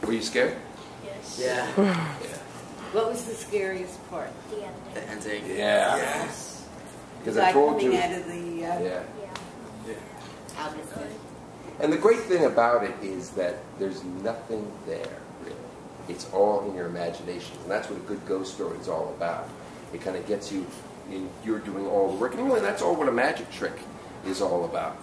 Were you scared? Yes. Yeah. Yeah. What was the scariest part? The ending. The ending. Yeah. Yes. Because I told you. Coming out of the, Yeah. Yeah. out of the... And the great thing about it is that there's nothing there, really. It's all in your imagination. And that's what a good ghost story is all about. It kind of gets you, you're doing all the work. And really, that's all what a magic trick is all about.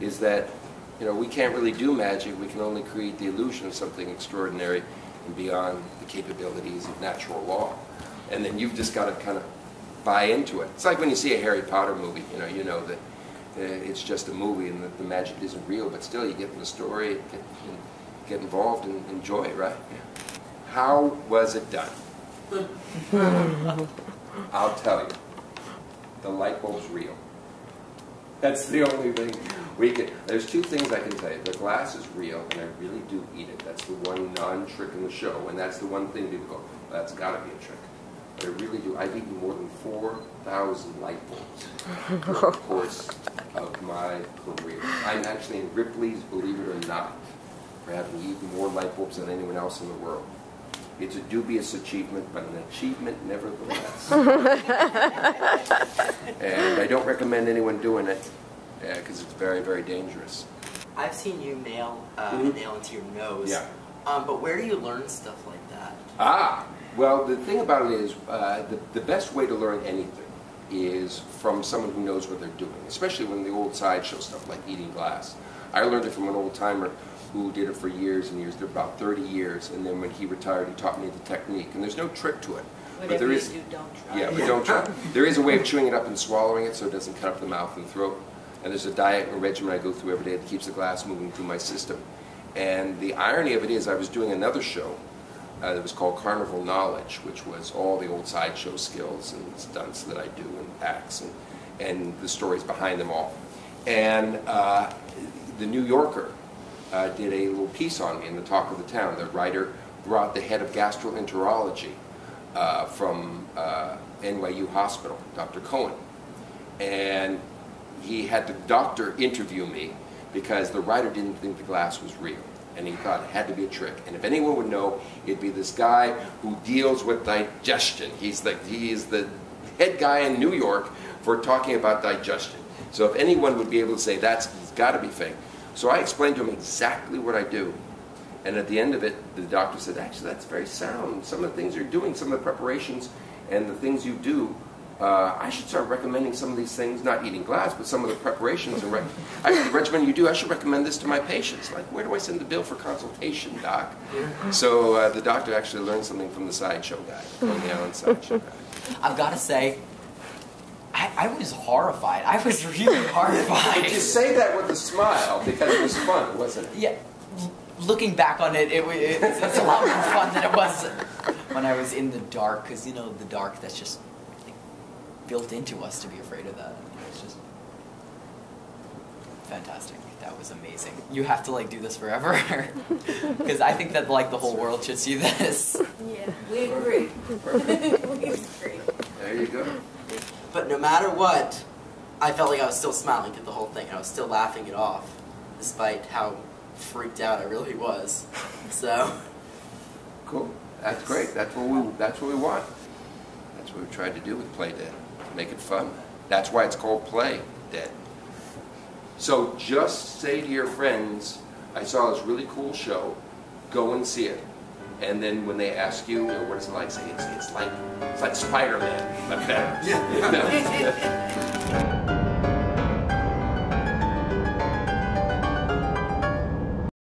Is that, you know, we can't really do magic. We can only create the illusion of something extraordinary and beyond the capabilities of natural law. And then you've just got to kind of buy into it. It's like when you see a Harry Potter movie, you know that it's just a movie and that the magic isn't real, but still you get in the story, get involved and enjoy it, right? Yeah. How was it done? I'll tell you. The light bulb's real. That's the only thing we can... There's two things I can tell you. The glass is real, and I really do eat it. That's the one non-trick in the show, and that's the one thing people go, that's got to be a trick. But I really do. I've eaten more than 4,000 light bulbs over the course of my career. I'm actually in Ripley's, believe it or not, for having eaten more light bulbs than anyone else in the world. It's a dubious achievement, but an achievement nevertheless. And I don't recommend anyone doing it, because it's very, very dangerous. I've seen you nail a nail into your nose. Yeah. But where do you learn stuff like that? Well, the thing about it is, the best way to learn anything is from someone who knows what they're doing, especially when the old sideshow stuff, like eating glass. I learned it from an old-timer who did it for years and years, about 30 years, and then when he retired, he taught me the technique. And there's no trick to it. Whatever you do, don't try. Yeah, but don't try. There is a way of chewing it up and swallowing it so it doesn't cut up the mouth and throat. And there's a diet and regimen I go through every day that keeps the glass moving through my system. And the irony of it is, I was doing another show that was called Carnival Knowledge, which was all the old sideshow skills and stunts that I do and acts and the stories behind them all. And the New Yorker did a little piece on me in the Talk of the Town. The writer brought the head of gastroenterology from NYU Hospital, Dr. Cohen. And he had the doctor interview me because the writer didn't think the glass was real. And he thought it had to be a trick. And if anyone would know, it'd be this guy who deals with digestion. He is the head guy in New York for talking about digestion. So if anyone would be able to say it's got to be fake. So I explained to him exactly what I do. And at the end of it, the doctor said, actually, that's very sound. Some of the things you're doing, some of the preparations and the things you do, I should start recommending some of these things, not eating glass, but some of the preparations and the regimen you do, I should recommend this to my patients. Like, where do I send the bill for consultation, doc? So the doctor actually learned something from the sideshow guy, from the Allen sideshow guy. I've got to say, I was horrified. I was really horrified. You say that with a smile because it was fun, wasn't it? Yeah. Looking back on it, it's a lot more fun than it was when I was in the dark. Because, you know, the dark, that's just built into us to be afraid of that. It's just fantastic. That was amazing. You have to do this forever, because I think that the whole world should see this. Yeah, we agree. We agree. There you go. But no matter what, I felt like I was still smiling through the whole thing. I was still laughing it off, despite how freaked out I really was. So cool. That's great. That's what we want. That's what we tried to do with Play Dead. Make it fun. That's why it's called Play Dead. So just say to your friends, I saw this really cool show, go and see it. And then when they ask you, what is it like, say it's like Spider-Man, but better. Yeah.